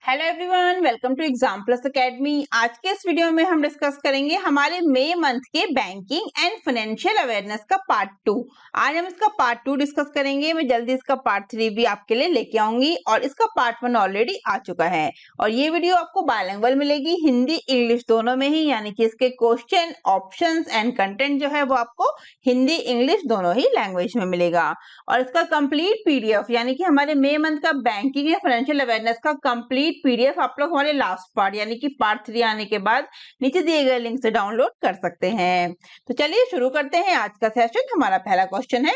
Hello everyone, welcome to exam plus academy. आज के इस वीडियो में हम डिस्कस करेंगे हमारे मई मंथ के बैंकिंग एंड फाइनेंशियल अवेयरनेस का पार्ट 2। आज हम इसका पार्ट 2 डिस्कस करेंगे। मैं जल्दी इसका पार्ट 3 भी आपके लिए लेके आऊंगी और इसका पार्ट 1 ऑलरेडी आ चुका है और ये वीडियो आपको बायलिंगुअल मिलेगी, हिंदी इंग्लिश दोनों में ही, यानी कि इसके क्वेश्चन, ऑप्शंस एंड कंटेंट जो है वो आपको हिंदी इंग्लिश दोनों ही लैंग्वेज में मिलेगा। और इसका कंप्लीट पीडीएफ यानी कि हमारे मई मंथ का बैंकिंग या फाइनेंशियल अवेयरनेस का कंप्लीट पीडीएफ आप लोग हमारे लास्ट पार्ट यानी कि पार्ट 3 आने के बाद नीचे दिए गए लिंक से डाउनलोड कर सकते हैं। तो चलिए शुरू करते हैं आज का सेशन। हमारा पहला क्वेश्चन है,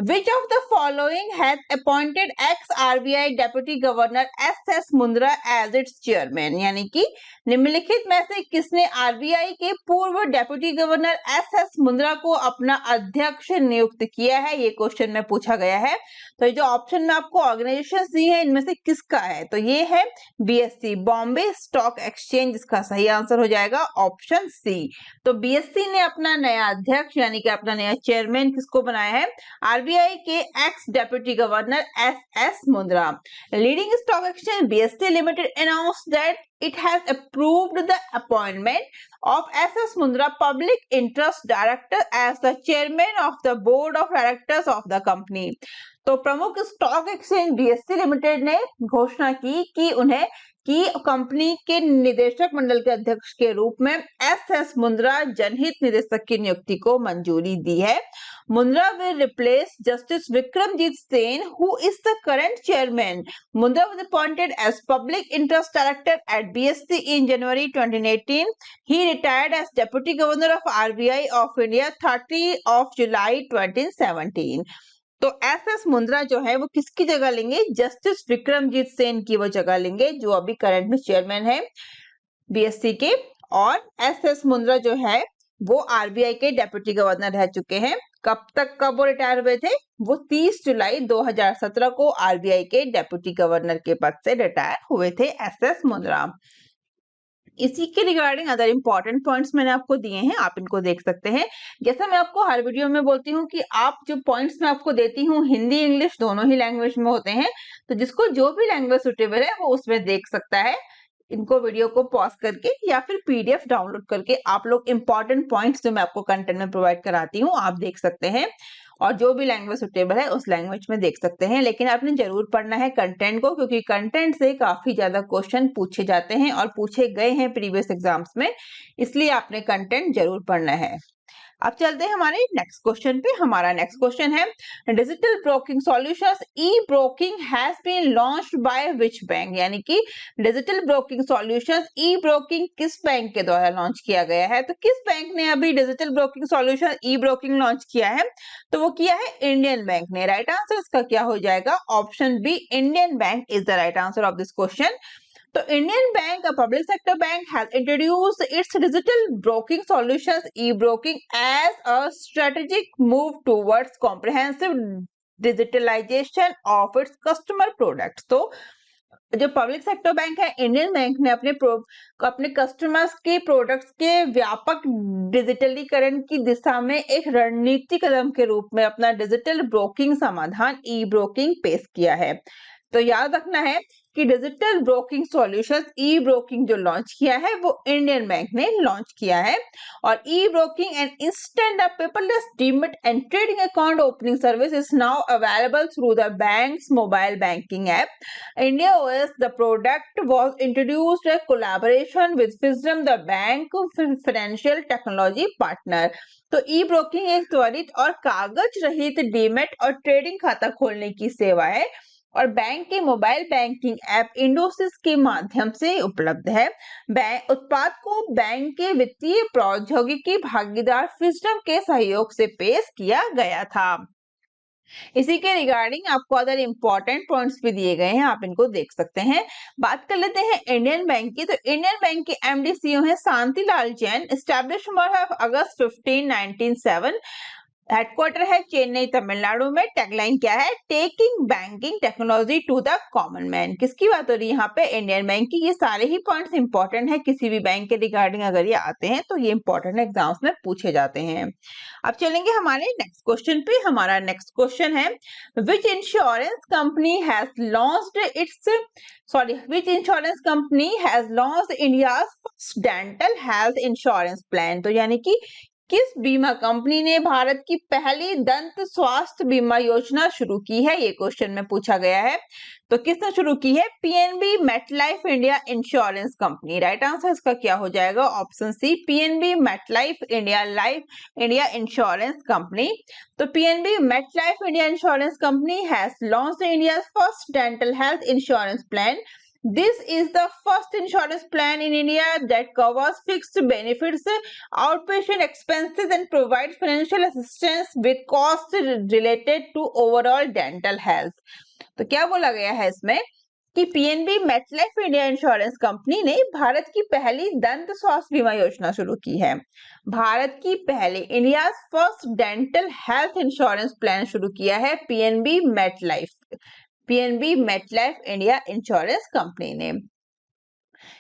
which of the following has appointed ex RBI deputy governor S Mundra as its chairman, यानी कि निम्नलिखित में से किसने आरबीआई के पूर्व डेप्यूटी गवर्नर एस मुंद्रा को अपना अध्यक्ष नियुक्त किया है। ये क्वेश्चन में पूछा गया है। तो ये जो ऑप्शन में आपको ऑर्गेनाइजेशन दी है इनमें से किसका है, तो ये है बीएससी, बॉम्बे स्टॉक एक्सचेंज। इसका सही आंसर हो जाएगा ऑप्शन सी। तो बीएससी ने अपना नया अध्यक्ष यानी कि अपना नया चेयरमैन किसको बनाया है, आरबीआई के x deputy governor S Mundra. Leading stock exchange BSc limited announced that it has approved the appointment of S.S. Mundra Public Interest Director as the chairman of the board of directors of the company। तो प्रमुख stock exchange BSc limited ने घोषणा की कि उन्हें की company के निदेशक मंडल के अध्यक्ष के रूप में एस मुंद्रा जनहित निदेशक की नियुक्ति को मंजूरी दी है। Mundra will replace justice Vikramjit Sen who is the current chairman. Mundra was appointed as Public Interest Director at BSC in January 2018. He retired as Deputy Governor of RBI of India 30 of July 2017. तो S Mundra जो है वो किसकी जगह लेंगे, justice Vikramjit Sen की वो जगह लेंगे जो अभी करंट में चेयरमैन है बीएससी के। और एस मुंद्रा जो है वो आरबीआई के डेप्यूटी गवर्नर रह चुके हैं। कब वो रिटायर हुए थे, वो 30 जुलाई 2017 को आरबीआई के डेप्यूटी गवर्नर के पद से रिटायर हुए थे एस मुंद्रा। इसी के रिगार्डिंग अदर इंपॉर्टेंट पॉइंट्स मैंने आपको दिए हैं, आप इनको देख सकते हैं। जैसा मैं आपको हर वीडियो में बोलती हूँ कि आप जो पॉइंट्स मैं आपको देती हूँ हिंदी इंग्लिश दोनों ही लैंग्वेज में होते हैं, तो जिसको जो भी लैंग्वेज सुटेबल है वो उसमें देख सकता है। इनको वीडियो को पॉज करके या फिर पीडीएफ डाउनलोड करके आप लोग इंपॉर्टेंट पॉइंट्स जो मैं आपको कंटेंट में प्रोवाइड कराती हूँ आप देख सकते हैं और जो भी लैंग्वेज सुटेबल है उस लैंग्वेज में देख सकते हैं। लेकिन आपने जरूर पढ़ना है कंटेंट को, क्योंकि कंटेंट से काफी ज्यादा क्वेश्चन पूछे जाते हैं और पूछे गए हैं प्रीवियस एग्जाम्स में, इसलिए आपने कंटेंट जरूर पढ़ना है। अब चलते हैं हमारे नेक्स्ट क्वेश्चन पे। हमारा नेक्स्ट क्वेश्चन है, digital broking solutions E broking has been launched by which bank, यानी कि digital broking solutions E broking किस बैंक के द्वारा लॉन्च किया गया है। तो किस बैंक ने अभी digital broking solution E broking launch किया है, तो वो किया है इंडियन बैंक ने। राइट आंसर इसका क्या हो जाएगा, option B, Indian bank is the right answer of this question. तो Indian Bank, a public sector bank, has introduced its digital broking solutions e-broking as a strategic move towards comprehensive digitalization of its customer products। तो जो public sector bank है Indian bank ने अपने customers के products के व्यापक डिजिटलीकरण की दिशा में एक रणनीतिक कदम के रूप में अपना डिजिटल ब्रोकिंग समाधान ई ब्रोकिंग पेश किया है। तो याद रखना है कि digital broking solutions E broking जो लॉन्च किया है वो इंडियन बैंक ने लॉन्च किया है। और e broking and instant paperless demat and trading account opening service is now available through the bank's mobile banking app India OS। The product was introduced in collaboration with Fisdom, the bank financial technology partner। तो ई broking एक त्वरित और कागज रहित demat और trading खाता खोलने की सेवा है और बैंक के मोबाइल बैंकिंग ऐप इंडोसिस के माध्यम से उपलब्ध है। उत्पाद को बैंक के वित्तीय प्रौद्योगिकी भागीदार फिस्डम के सहयोग से पेश किया गया था। इसी के रिगार्डिंग आपको अदर इंपॉर्टेंट पॉइंट्स भी दिए गए हैं, आप इनको देख सकते हैं। बात कर लेते हैं इंडियन बैंक की। तो इंडियन बैंक के एमडी सीईओ हैं Shantilal Jain, establish of August 15, 1907। Headquarter है चेन्नई तमिलनाडु में। टैगलाइन क्या है? Taking banking technology to the common man. किसकी बात हो रही है यहाँ पे? इंडियन बैंक की। ये सारे ही पॉइंट्स इंपॉर्टेंट है, किसी भी बैंक के रिगार्डिंग अगर ये आते हैं तो ये इंपॉर्टेंट एग्जाम्स में पूछे जाते हैं। अब चलेंगे हमारे नेक्स्ट क्वेश्चन पे। हमारा नेक्स्ट क्वेश्चन है which insurance company has launched which insurance company has launched India's first dental health insurance plan. तो यानी कि किस बीमा कंपनी ने भारत की पहली दंत स्वास्थ्य बीमा योजना शुरू की है? ये क्वेश्चन में पूछा गया है। तो किसने शुरू की है? PNB MetLife India insurance company. Right answer इसका क्या हो जाएगा? Option C, PNB MetLife India insurance company. तो PNB MetLife India insurance company has launched India first dental health insurance plan. This is the first insurance plan in India that covers fixed benefits, outpatient expenses, and provides financial assistance with costs related to overall dental health. तो क्या बोला गया है इसमें कि PNB MetLife India insurance company ने भारत की पहली दंत स्वास्थ्य बीमा योजना शुरू की है। भारत की पहली India first dental health insurance plan शुरू किया है PNB MetLife India insurance company ने।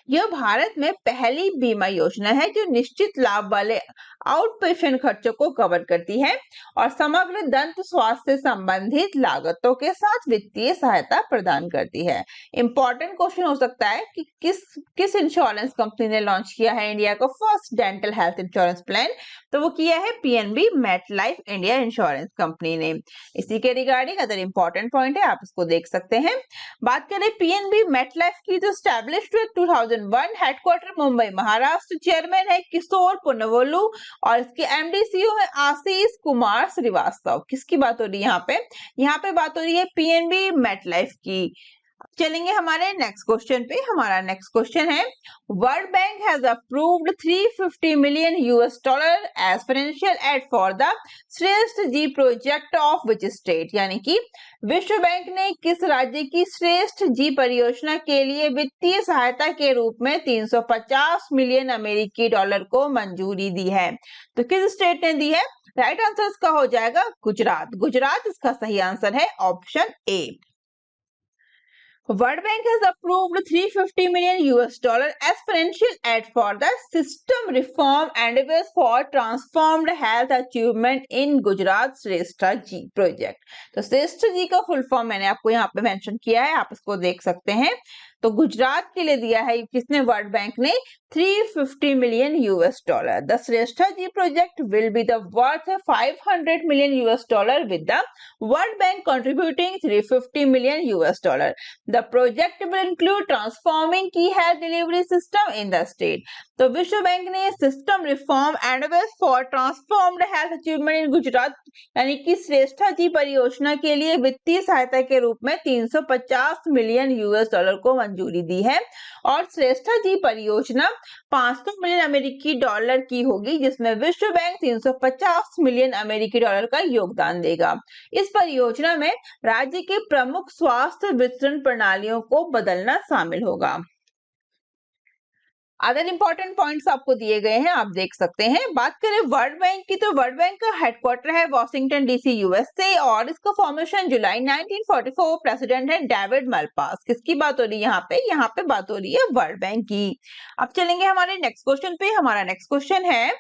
यह भारत में पहली बीमा योजना है जो निश्चित लाभ वाले आउट पेशेंट खर्चों को कवर करती है और समग्र दंत स्वास्थ्य से संबंधित लागतों के साथ वित्तीय सहायता प्रदान करती है। इंपॉर्टेंट क्वेश्चन हो सकता है कि किस इंश्योरेंस कंपनी ने लॉन्च किया है इंडिया का first dental health insurance plan? तो वो किया है PNB MetLife India insurance company ने। इसी के रिगार्डिंग अदर इंपॉर्टेंट पॉइंट है, आप इसको देख सकते हैं। बात करें पीएनबी मेटलाइफ की, तो established 2001, headquarter Mumbai Maharashtra, chairman है किशोर पुनवलु और इसके एमडी सीईओ है आशीष कुमार श्रीवास्तव। किसकी बात हो रही है यहाँ पे? यहाँ पे बात हो रही है पीएनबी मेटलाइफ की। चलेंगे हमारे नेक्स्ट क्वेश्चन पे। हमारा नेक्स्ट क्वेश्चन है world bank has approved 350 million US dollar as financial aid for the Shreshtha G project of which state. यानी कि विश्व बैंक ने किस राज्य की श्रेष्ठ जी परियोजना के लिए वित्तीय सहायता के रूप में 350 मिलियन अमेरिकी डॉलर को मंजूरी दी है? तो किस स्टेट ने दी है? राइट आंसर इसका हो जाएगा गुजरात। गुजरात इसका सही आंसर है, option A. World Bank has approved 350 million US dollar as financial aid for the system reform endeavors for transformed health achievement in Gujarat Shreshtha G project. तो श्रेष्ठ जी का फुल फॉर्म मैंने आपको यहाँ पे मेंशन किया है, आप इसको देख सकते हैं। तो गुजरात के लिए दिया है किसने? वर्ल्ड बैंक ने 350 million US dollar. The Shreshtha G project will be the worth 500 million US dollar with the world bank contributing 350 million US dollar. The project will include transforming key health delivery system in the state. तो विश्व bank ने system reform advice for transformed health achievement in Gujarat यानी कि श्रेष्ठा जी परियोजना के लिए वित्तीय सहायता के रूप में 350 मिलियन यूएस डॉलर को मंजूरी दी है और श्रेष्ठा जी परियोजना 500 मिलियन अमेरिकी डॉलर की होगी, जिसमें विश्व बैंक 350 मिलियन अमेरिकी डॉलर का योगदान देगा। इस परियोजना में राज्य के प्रमुख स्वास्थ्य वितरण प्रणालियों को बदलना शामिल होगा। अदर इंपॉर्टेंट पॉइंट्स आपको दिए गए हैं, आप देख सकते हैं। बात करें वर्ल्ड बैंक की, तो वर्ल्ड बैंक का हेडक्वार्टर है वॉशिंगटन डीसी यूएसए और इसका फॉर्मेशन जुलाई 1944। प्रेसिडेंट है डेविड मलपास। किसकी बात हो रही है यहाँ पे? यहाँ पे बात हो रही है वर्ल्ड बैंक की। अब चलेंगे हमारे नेक्स्ट क्वेश्चन पे। हमारा नेक्स्ट क्वेश्चन है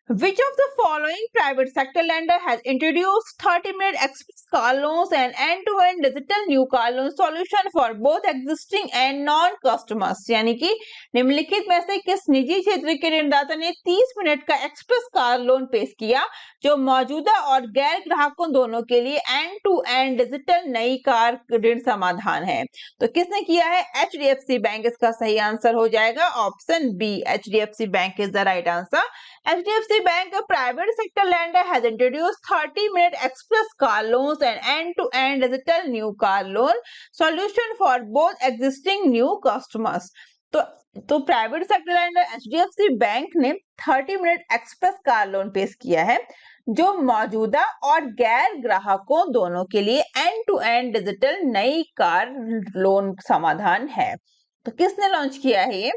Which of the following private sector lender has introduced 30-minute express car loans and end-to-end digital new car loan solution for both existing and non-customers? यानी कि निम्नलिखित में से किस निजी क्षेत्र के ऋणदाता ने 30 मिनट का एक्सप्रेस कार लोन पेश किया जो मौजूदा और गैर ग्राहकों दोनों के लिए एंड-टू-एंड डिजिटल नई कार ऋण समाधान है? तो किसने किया है? एचडीएफसी बैंक इसका सही आंसर हो जाएगा, option B. HDFC bank is the right answer. HDFC Bank, a private sector lender, has introduced 30-minute express car loans and end-to-end digital new car loan solution for both existing new customers. तो private sector lender HDFC bank ने 30 minute express car loan पेश किया है जो मौजूदा और गैर ग्राहकों दोनों के लिए एंड टू एंड डिजिटल नई कार लोन समाधान है। तो किसने लॉन्च किया है ये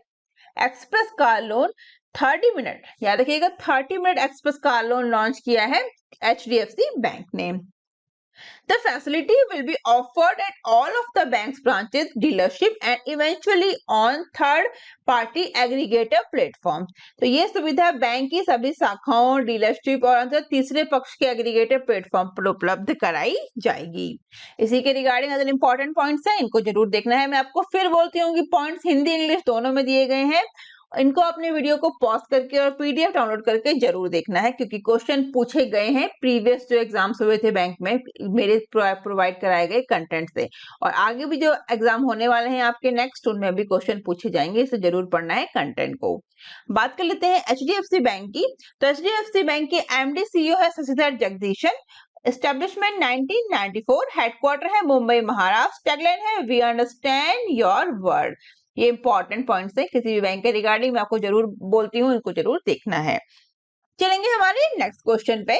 एक्सप्रेस कार लोन? 30 मिनट, याद रखिएगा 30 minute express car loan launch किया है HDFC बैंक ने। The facility will be offered at all of the bank's branches, dealership and eventually on third-party aggregator platforms. तो ये सुविधा बैंक की सभी शाखाओं, डीलरशिप और अंतर तीसरे पक्ष के एग्रीगेटर प्लेटफॉर्म पर उपलब्ध कराई जाएगी। इसी के रिगार्डिंग अदर इंपॉर्टेंट पॉइंट्स हैं, इनको जरूर देखना है। मैं आपको फिर बोलती हूँ कि पॉइंट्स हिंदी इंग्लिश दोनों में दिए गए हैं, इनको अपने वीडियो को पॉज करके और पीडीएफ डाउनलोड करके जरूर देखना है, क्योंकि क्वेश्चन पूछे गए हैं प्रीवियस जो एग्जाम्स हुए थे बैंक में मेरे प्रोवाइड कराए गए कंटेंट से, और आगे भी जो एग्जाम होने वाले हैं आपके नेक्स्ट, उनमें भी क्वेश्चन पूछे जाएंगे, इसे जरूर पढ़ना है कंटेंट को। बात कर लेते हैं HDFC बैंक की। तो HDFC बैंक के MD CEO है शशिधर जगदीशन। एस्टेब्लिशमेंट 1994, हेडक्वार्टर है मुंबई महाराष्ट्र। टैगलाइन है वी अंडरस्टैंड योर वर्ड। ये इंपॉर्टेंट पॉइंट्स है किसी भी बैंक के रिगार्डिंग, मैं आपको जरूर बोलती हूँ, इनको जरूर देखना है। चलेंगे हमारे नेक्स्ट क्वेश्चन पे।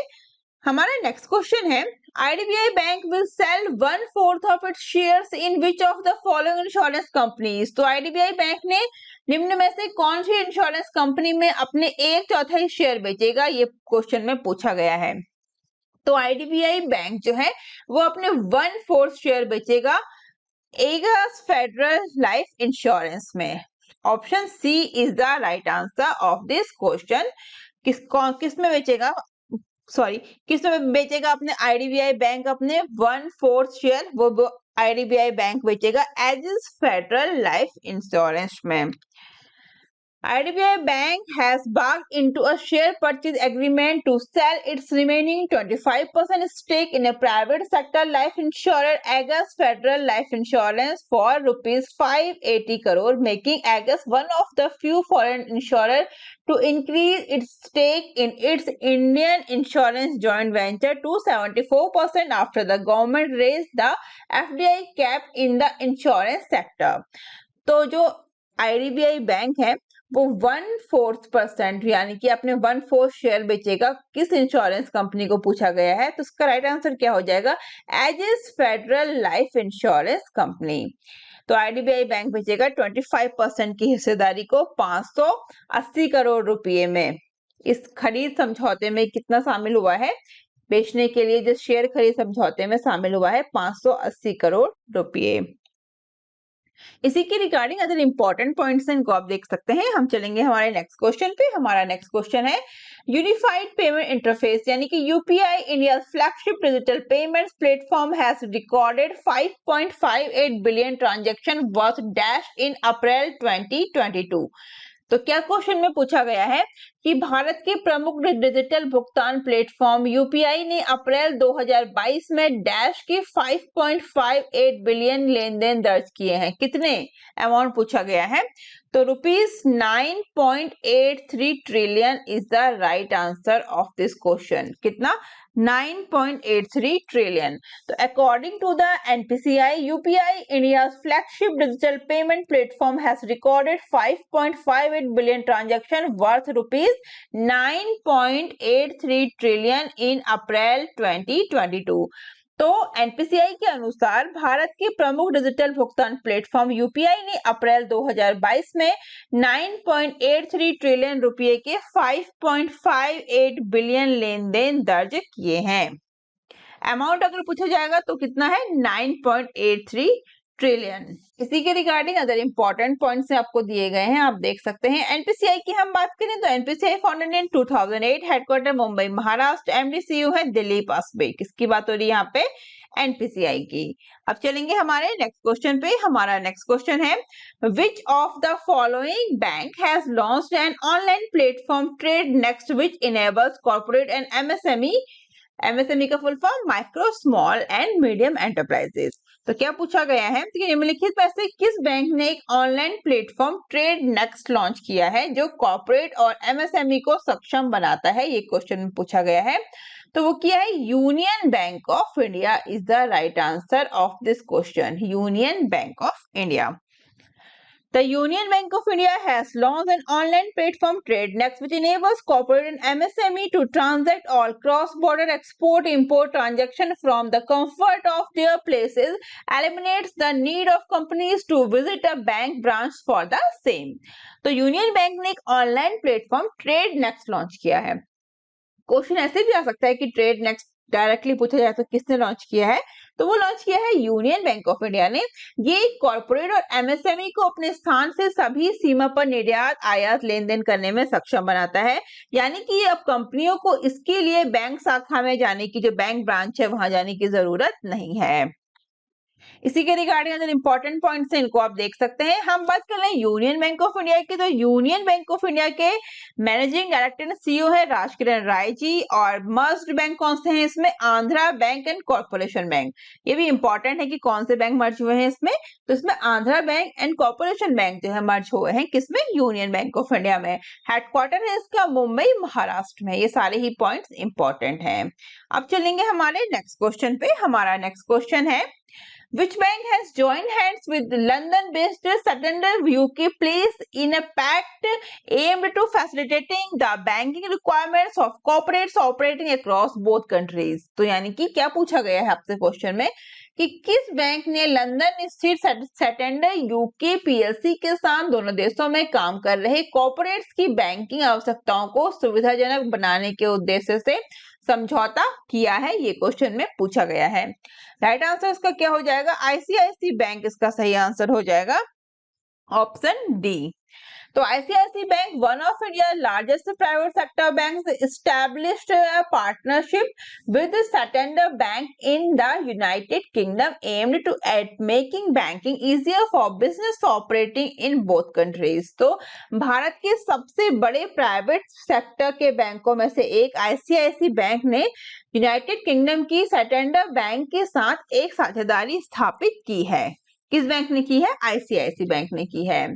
हमारा नेक्स्ट क्वेश्चन है IDBI bank will sell 1/4 of its shares in which of the following insurance companies. तो IDBI बैंक ने निम्न में से कौन सी इंश्योरेंस कंपनी में अपने 1/4 शेयर बेचेगा, ये क्वेश्चन में पूछा गया है। तो IDBI बैंक जो है वो अपने 1/4 शेयर बेचेगा एगस फेडरल लाइफ इंश्योरेंस में। Option C is the right answer of this question. किस में बेचेगा, किस में बेचेगा अपने IDBI बैंक अपने 1/4 शेयर, वो IDBI बैंक बेचेगा एजिस फेडरल लाइफ इंश्योरेंस में। IDBI Bank has barked into a share purchase agreement to sell its remaining 25% stake in a private sector life insurer Aegis Federal Life Insurance for rupees 580 crore, making Aegis one of the few foreign insurers to increase its stake in its Indian insurance joint venture to 74% after the government raised the FDI cap in the insurance sector. तो जो IDBI bank है वो 1/4% यानी कि अपने 1/4 share बेचेगा किस insurance company को पूछा गया है, तो उसका राइट आंसर क्या हो जाएगा, Ageas federal life insurance company. तो IDBI बैंक बेचेगा 25% की हिस्सेदारी को 580 करोड़ रुपए में। इस खरीद समझौते में कितना शामिल हुआ है, बेचने के लिए जो शेयर खरीद समझौते में शामिल हुआ है 580 करोड़ रुपए। इसी के रिगार्डिंग अदर इंपॉर्टेंट पॉइंट्स हैं, इनको आप देख सकते हैं। हम चलेंगे हमारे नेक्स्ट क्वेश्चन पे। हमारा नेक्स्ट क्वेश्चन है यूनिफाइड पेमेंट इंटरफेस यानी कि UPI India flagship digital payments platform has recorded 5.58 billion transaction worth dash in April 2022। तो क्या क्वेश्चन में पूछा गया है कि भारत के प्रमुख डिजिटल भुगतान प्लेटफॉर्म UPI ने अप्रैल 2022 में डैश के 5.58 बिलियन लेन देन दर्ज किए हैं। कितने अमाउंट पूछा गया है, तो ₹9.83 trillion is the right answer of this question. कितना, 9.83 ट्रिलियन। तो according to the NPCI, UPI India's flagship digital payment platform has recorded 5.58 billion transaction worth rupees 9.83 trillion in April 2022। तो NPCI के अनुसार भारत के प्रमुख डिजिटल भुगतान प्लेटफॉर्म UPI ने अप्रैल 2022 में 9.83 ट्रिलियन रुपए के 5.58 बिलियन लेन देन दर्ज किए हैं। अमाउंट अगर पूछा जाएगा तो कितना है, 9.83 ट्रिलियन। इसी के रिगार्डिंग अदर इंपॉर्टेंट पॉइंट्स आपको दिए गए हैं, आप देख सकते हैं। NPCI की हम बात करें तो NPCI founded in 2008, headquarter Mumbai Maharashtra, MD CEO है दिलीप पासबे। किसकी बात हो रही है यहाँ पे, NPCI की। अब चलेंगे हमारे नेक्स्ट क्वेश्चन पे। हमारा नेक्स्ट क्वेश्चन है which of the following bank has launched an online platform trade next which enables corporate and MSME का full form micro small and medium enterprises. तो क्या पूछा गया है कि निम्नलिखित में से किस बैंक ने एक online platform trade next launch किया है जो कॉर्पोरेट और MSME को सक्षम बनाता है, ये क्वेश्चन में पूछा गया है। तो वो क्या है, union bank of India is the right answer of this question, union bank of India. The Union Bank of India has launched an online platform TradeNext which enables corporate and MSME to transact all cross-border export-import transactions from the comfort of their places, eliminates the need of companies to visit a bank branch for the same. तो union bank ने एक online platform TradeNext launch किया है। Question ऐसे भी आ सकता है कि TradeNext डायरेक्टली पूछा जाए तो किसने लॉन्च किया है, तो वो लॉन्च किया है यूनियन बैंक ऑफ इंडिया ने। ये कॉर्पोरेट और एमएसएमई को अपने स्थान से सभी सीमा पर निर्यात आयात लेन देन करने में सक्षम बनाता है, यानी कि अब कंपनियों को इसके लिए बैंक शाखा में जाने की, जो बैंक ब्रांच है वहां जाने की जरूरत नहीं है। इसी के रिगार्डिंग अगर इंपॉर्टेंट पॉइंट्स हैं इनको आप देख सकते हैं। हम बात कर रहे हैं यूनियन बैंक ऑफ इंडिया की, तो यूनियन बैंक ऑफ इंडिया के मैनेजिंग डायरेक्टर एंड सीईओ है राजकिरण राय जी। और मर्ज्ड बैंक कौन से हैं इसमें? Andhra bank and corporation bank. ये भी इंपॉर्टेंट है कि कौन से बैंक मर्ज हुए हैं इसमें, तो इसमें Andhra bank and corporation bank जो है मर्ज हुए हैं किसमें? यूनियन बैंक ऑफ इंडिया में। हेडक्वार्टर है इसका मुंबई महाराष्ट्र में। ये सारे ही पॉइंट्स इंपॉर्टेंट हैं। अब चलेंगे हमारे नेक्स्ट क्वेश्चन पे। हमारा नेक्स्ट क्वेश्चन है, which bank has joined hands with London-based Santander UK placed in a pact aimed to facilitating the banking requirements of corporates operating across both countries? तो यानी कि क्या पूछा गया है आपसे क्वेश्चन में कि किस बैंक ने लंदन स्थित सैटेंडर यूके पीएलसी के साथ दोनों देशों में काम कर रहे कॉर्पोरेट्स की बैंकिंग आवश्यकताओं को सुविधाजनक बनाने के उद्देश्य से समझौता किया है? ये क्वेश्चन में पूछा गया है। राइट आंसर इसका क्या हो जाएगा? आईसीआईसी बैंक इसका सही आंसर हो जाएगा, ऑप्शन डी। तो ICICI bank, one of India largest private sector bank, established a partnership with Santander Bank in the United Kingdom aimed to at making banking easier for business operating in both countries। तो भारत के सबसे बड़े private sector के बैंकों में से एक ICIC bank ने यूनाइटेड किंगडम की सैटेंडर बैंक के साथ एक साझेदारी स्थापित की है। किस बैंक ने की है? आईसीआईसी बैंक ने की है।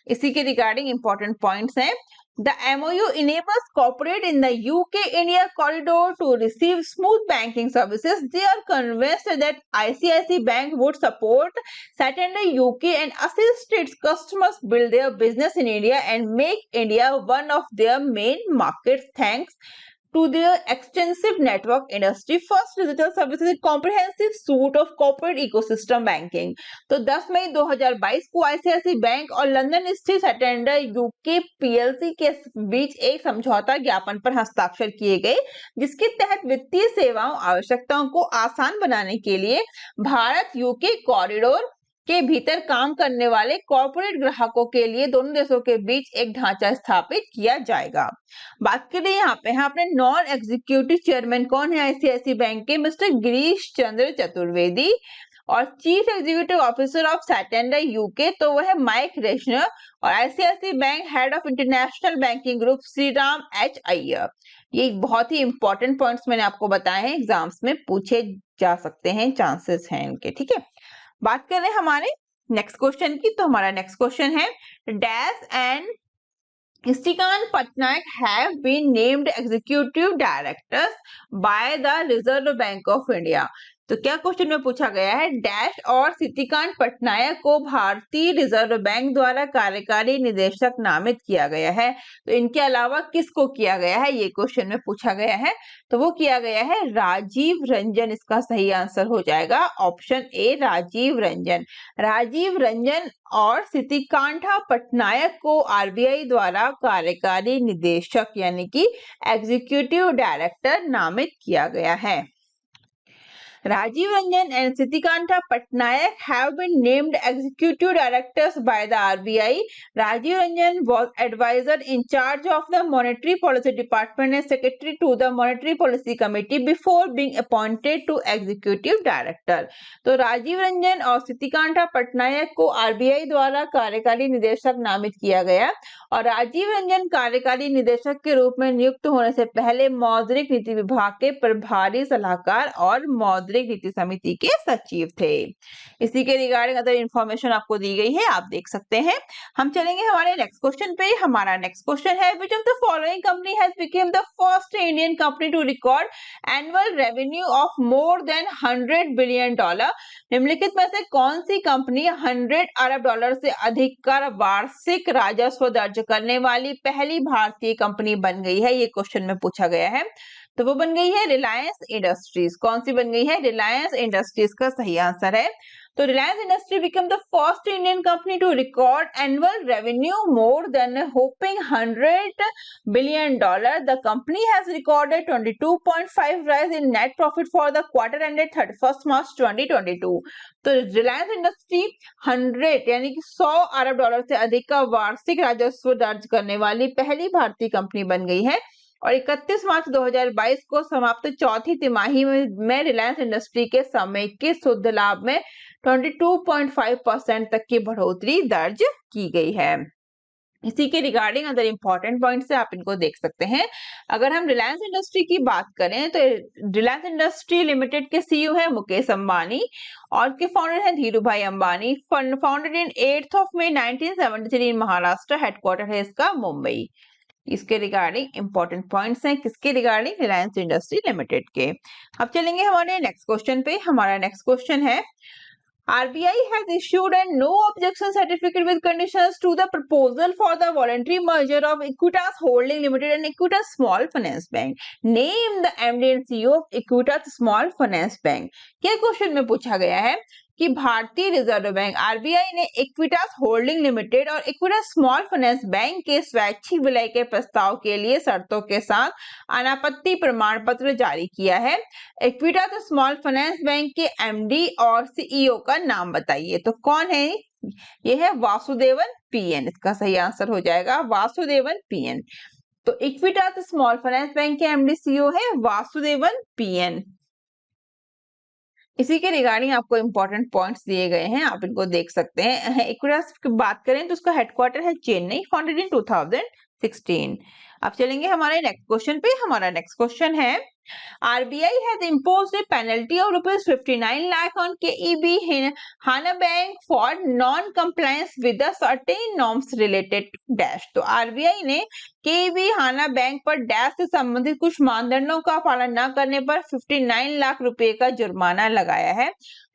इसी के रिगार्डिंग इंपॉर्टेंट पॉइंट्स हैं। The MOU enables corporate in the UK-India corridor to receive smooth banking services. They are convinced that ICICI Bank would support Santander UK and assist its customers build their business in India and make India one of their main markets thanks to their extensive network industry first digital services and comprehensive suite of corporate ecosystem banking। तो 10 मई 2022 को ICIC bank और London स्थित सैटेंडर UK PLC के बीच एक समझौता ज्ञापन पर हस्ताक्षर किए गए, जिसके तहत वित्तीय सेवाओं आवश्यकताओं को आसान बनाने के लिए भारत यूके कॉरिडोर के भीतर काम करने वाले कॉर्पोरेट ग्राहकों के लिए दोनों देशों के बीच एक ढांचा स्थापित किया जाएगा। बात करें यहाँ पे अपने नॉन एग्जीक्यूटिव चेयरमैन कौन है आईसीआईसी बैंक के? मिस्टर गिरीश चंद्र चतुर्वेदी। और chief executive officer of Santander UK तो वह है माइक रेशनर। और ICICI bank head of international banking group Shri Ram H Iyer. ये बहुत ही इंपॉर्टेंट पॉइंट्स मैंने आपको बताए हैं, एग्जाम्स में पूछे जा सकते हैं, चांसेस हैं इनके। ठीक है, बात करें हमारे नेक्स्ट क्वेश्चन की, तो हमारा नेक्स्ट क्वेश्चन है, dash and Srikanth Patnaik have been named executive directors by the Reserve Bank of India। तो क्या क्वेश्चन में पूछा गया है, डैश और सिद्धिकांत पटनायक को भारतीय रिजर्व बैंक द्वारा कार्यकारी निदेशक नामित किया गया है। तो इनके अलावा किसको किया गया है, ये क्वेश्चन में पूछा गया है। तो वो किया गया है राजीव रंजन, इसका सही आंसर हो जाएगा ऑप्शन ए राजीव रंजन। राजीव रंजन और सिद्धिकांठा पटनायक को आरबीआई द्वारा कार्यकारी निदेशक यानी कि एग्जीक्यूटिव डायरेक्टर नामित किया गया है। Rajiv Ranjan and Sitikanta Patnaik have been named executive directors by the RBI. Rajiv Ranjan was advisor in charge of the Monetary Policy Department and secretary to the Monetary Policy Committee before being appointed to executive director। तो राजीव रंजन और सितिकांठा पटनायक को RBI द्वारा कार्यकारी निदेशक नामित किया गया और राजीव रंजन कार्यकारी निदेशक के रूप में नियुक्त होने से पहले मौद्रिक नीति विभाग के प्रभारी सलाहकार और मौद्रिक मौद्रिक नीति समिति के सचिव थे। इसी के रिगार्डिंग अदर इंफॉर्मेशन आपको दी गई है, आप देख सकते हैं। हम चलेंगे हमारे नेक्स्ट क्वेश्चन पे। हमारा नेक्स्ट क्वेश्चन है, which of the following company has become the first Indian company to record annual revenue of more than $100 billion? निम्नलिखित में से कौन सी कंपनी 100 अरब डॉलर से अधिक का वार्षिक राजस्व दर्ज करने वाली पहली भारतीय कंपनी बन गई है? ये क्वेश्चन में पूछा गया है। तो वो बन गई है रिलायंस इंडस्ट्रीज। कौन सी बन गई है? रिलायंस इंडस्ट्रीज का सही आंसर है। तो Reliance industry become the first Indian company to record annual revenue more than hoping $100 billion. The company has recorded 22.5 rise in net profit for the quarter ended 31 March 2022। तो रिलायंस इंडस्ट्री 100 यानी कि 100 अरब डॉलर से अधिक का वार्षिक राजस्व दर्ज करने वाली पहली भारतीय कंपनी बन गई है और 31 मार्च 2022 को समाप्त चौथी तिमाही में रिलायंस इंडस्ट्री के समेकित शुद्ध लाभ में 22.5% तक की बढ़ोतरी दर्ज की गई है। इसी के रिगार्डिंग अदर इंपॉर्टेंट पॉइंट्स है, आप इनको देख सकते हैं। अगर हम रिलायंस इंडस्ट्री की बात करें तो रिलायंस इंडस्ट्री लिमिटेड के सीईओ है मुकेश अंबानी और के फाउंडर है Dhirubhai Ambani. Founded in 8 May 1973 in Maharashtra. Headquarter है इसका मुंबई। इसके रिगार्डिंग इंपॉर्टेंट पॉइंट्स हैं किसके रिगार्डिंग? रिलायंस इंडस्ट्री लिमिटेड के। अब चलेंगे हमारे नेक्स्ट क्वेश्चन पे। हमारा नेक्स्ट क्वेश्चन है, RBI has issued a no objection certificate with conditions to the proposal for the voluntary merger of Equitas Holding Limited and Equitas Small Finance Bank. Name the MD and CEO of Equitas Small Finance Bank. क्या question में पूछा गया है कि भारतीय reserve bank RBI ने Equitas holding limited और Equitas small finance bank के स्वैच्छिक विलय के प्रस्ताव के लिए शर्तों के साथ अनापत्ति प्रमाण पत्र जारी किया है। इक्विटास स्मॉल फाइनेंस बैंक के एमडी और सीईओ का नाम बताइए। तो कौन है? ये है वासुदेवन पीएन। इसका सही आंसर हो जाएगा वासुदेवन पीएन। तो इक्विटास स्मॉल फाइनेंस बैंक के एमडी सीईओ है वासुदेवन पीएन। इसी के रिगार्डिंग आपको इंपॉर्टेंट पॉइंट्स दिए गए हैं, आप इनको देख सकते हैं। इक्विटास की बात करें तो उसका हेडक्वार्टर है चेन्नई, फाउंडेड इन 2016। अब चलेंगे हमारे नेक्स्ट क्वेश्चन पे। हमारा नेक्स्ट क्वेश्चन है, RBI has imposed a penalty of ₹59 lakh on KEB Hana Bank for non-compliance with the certain norms related to dash। तो RBI ने KEB हाना बैंक पर डैश से संबंधित कुछ मानदंडों का पालन न करने पर 59 लाख रुपए का जुर्माना लगाया है।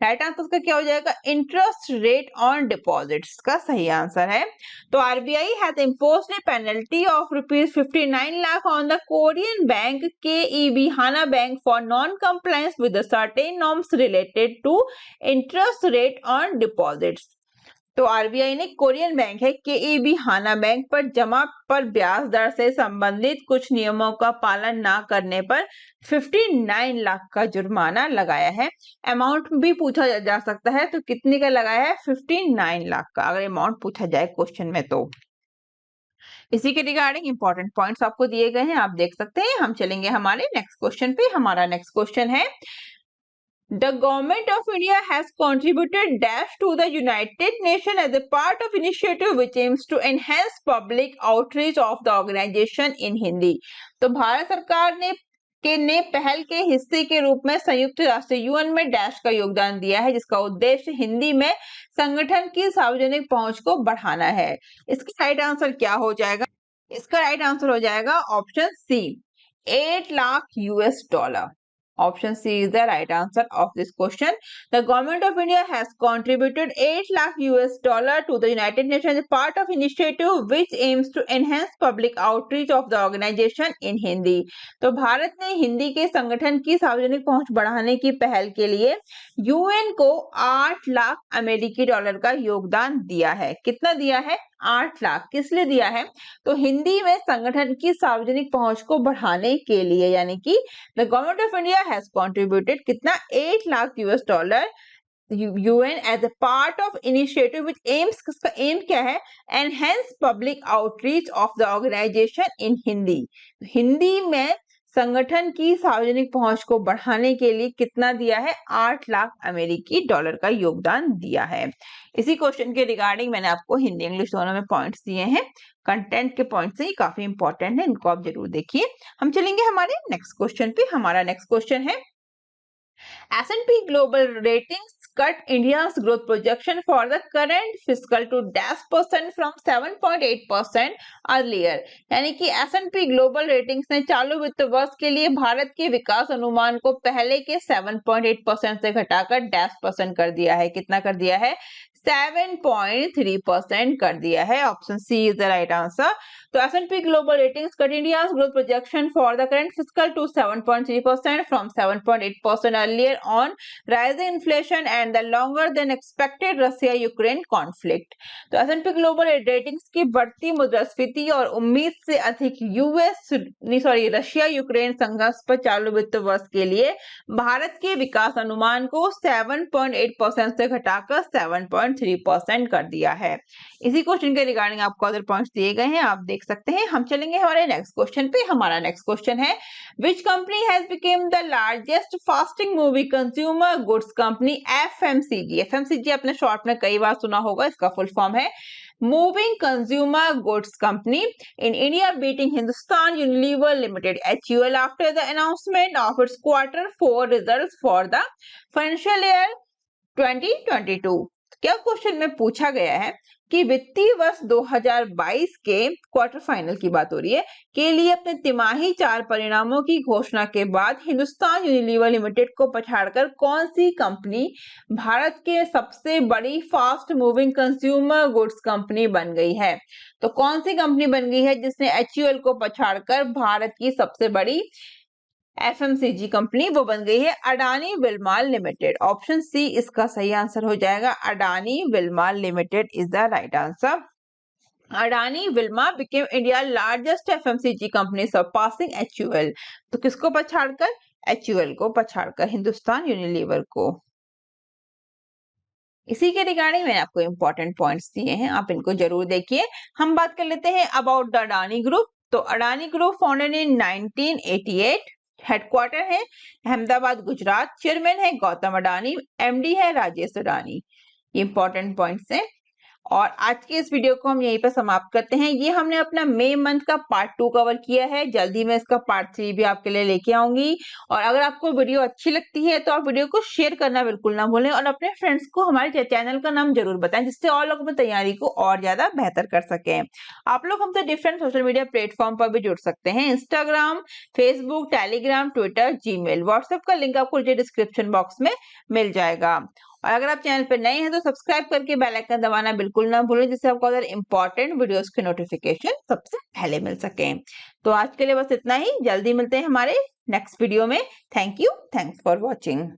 राइट आंसर का क्या हो जाएगा? इंटरेस्ट रेट ऑन डिपॉजिट्स का सही आंसर है। तो RBI has imposed a penalty of ₹59 lakh on the Korean bank KEB Hana Bank for non-compliance with the certain norms related to interest rate on deposits। तो RBI ने Korean bank है केईबी हाना bank पर जमा पर ब्याज दर से संबंधित कुछ नियमों का पालन ना करने पर 59 लाख का जुर्माना लगाया है। अमाउंट भी पूछा जा सकता है, तो कितने का लगाया है? 59 लाख का, अगर अमाउंट पूछा जाए क्वेश्चन में तो। इसी के रिगार्डिंग इंपॉर्टेंट पॉइंट्स आपको दिए गए हैं, आप देख सकते हैं। हम चलेंगे हमारे नेक्स्ट क्वेश्चन पे। हमारा नेक्स्ट क्वेश्चन है, The government of India has contributed dash to the United Nations as a part of initiative which aims to enhance public outreach of the organization in Hindi। तो भारत सरकार ने पहल के हिस्से के रूप में संयुक्त राष्ट्र यूएन में डैश का योगदान दिया है, जिसका उद्देश्य हिंदी में संगठन की सार्वजनिक पहुंच को बढ़ाना है। इसका राइट आंसर क्या हो जाएगा? इसका राइट आंसर हो जाएगा option C, $8 lakh. Option C is the right answer of this question. The government of India has contributed $8 lakh to the United Nations as part of initiative which aims to enhance public outreach of the organization in Hindi। तो भारत ने हिंदी के संगठन की सार्वजनिक पहुंच बढ़ाने की पहल के लिए यूएन को $8 लाख का योगदान दिया है। कितना दिया है? 8 लाख। किस लिए दिया है? तो हिंदी में संगठन की सार्वजनिक पहुंच को बढ़ाने के लिए, यानी कि the government of India has contributed कितना? $8 lakh UN as a part of initiative which aims, इसका एम क्या है? Enhance public outreach of the organisation in Hindi. Hindi में संगठन की सार्वजनिक पहुंच को बढ़ाने के लिए कितना दिया है? $8 लाख का योगदान दिया है। इसी क्वेश्चन के रिगार्डिंग मैंने आपको हिंदी इंग्लिश दोनों में पॉइंट्स दिए हैं। कंटेंट के पॉइंट्स ही काफी इंपॉर्टेंट है, इनको आप जरूर देखिए। हम चलेंगे हमारे नेक्स्ट क्वेश्चन पे। हमारा नेक्स्ट क्वेश्चन है, S&P Global Ratings cut India's growth projection for the current fiscal to -% from 7.8% earlier। यानी कि S&P Global Ratings ने चालू वित्त वर्ष के लिए भारत के विकास अनुमान को पहले के 7.8% से घटाकर -% कर दिया है। कितना कर दिया है? 7.3% कर दिया है। Option C is the right answer. तो S&P Global Ratings cut India's growth projection for the current fiscal to 7.3% from 7.8% earlier on rising inflation and the longer than expected Russia-Ukraine conflict। तो S&P Global Ratings की बढ़ती मुद्रास्फीति और उम्मीद से अधिक Russia Ukraine संघर्ष पर चालू वित्त वर्ष के लिए भारत के विकास अनुमान को 7.8% से घटाकर 7.3% कर दिया है। इसी क्वेश्चन के रिगार्डिंग आपको अदर पॉइंट्स दिए गए हैं, आप देख सकते हैं। हम चलेंगे हमारे नेक्स्ट क्वेश्चन पे। हमारा नेक्स्ट क्वेश्चन है, which company has become the largest fasting moving consumer goods company? FMCG. FMCG आपने शॉर्ट में कई बार सुना होगा, इसका फुल फॉर्म है moving consumer goods company in India beating Hindustan Unilever Limited HUL after the announcement of its Q4 results for the financial year 2022। क्या question में पूछा गया है कि वित्तीय वर्ष 2022 के क्वार्टर फाइनल की बात हो रही है के लिए अपने तिमाही 4 परिणामों की घोषणा के बाद हिंदुस्तान यूनिलीवर लिमिटेड को पछाड़कर कौन सी कंपनी भारत के सबसे बड़ी fast moving consumer goods company बन गई है? तो कौन सी कंपनी बन गई है जिसने HUL को पछाड़कर भारत की सबसे बड़ी एफएमसीजी कंपनी वो बन गई है Adani Wilmar limited. Option C इसका सही आंसर हो जाएगा। Adani Wilmar limited is the right answer. Adani Wilmar became India largest FMCG company surpassing HUL। तो किसको पछाड़कर? HUL को पछाड़कर, हिंदुस्तान यूनिलीवर को। इसी के रिगार्डिंग मैंने आपको इंपॉर्टेंट पॉइंट्स दिए हैं, आप इनको जरूर देखिए। हम बात कर लेते हैं अबाउट द अडानी ग्रुप। तो Adani group founded in 1988, headquarter है अहमदाबाद गुजरात, चेयरमैन है गौतम अडानी, MD है राजेश अडानी। इंपॉर्टेंट पॉइंट्स हैं और आज के इस वीडियो को हम यहीं पर समाप्त करते हैं। ये हमने अपना मई मंथ का पार्ट 2 कवर किया है, जल्दी मैं इसका पार्ट 3 भी आपके लिए लेके आऊंगी। और अगर आपको वीडियो अच्छी लगती है तो आप वीडियो को शेयर करना बिल्कुल ना भूलें और अपने फ्रेंड्स को हमारे चैनल का नाम जरूर बताएं, जिससे और लोग अपनी तैयारी को और ज्यादा बेहतर कर सकें। आप लोग हमसे डिफरेंट सोशल मीडिया प्लेटफॉर्म पर भी जुड़ सकते हैं, Instagram, Facebook, Telegram, Twitter, Gmail, WhatsApp का लिंक आपको डिस्क्रिप्शन बॉक्स में मिल जाएगा। और अगर आप चैनल पर नए हैं तो सब्सक्राइब करके बेल आइकन दबाना बिल्कुल ना भूलें, जिससे आपको अदर इंपॉर्टेंट वीडियोस के नोटिफिकेशन सबसे पहले मिल सके। तो आज के लिए बस इतना ही, जल्दी मिलते हैं हमारे नेक्स्ट वीडियो में। Thank you, thanks for watching.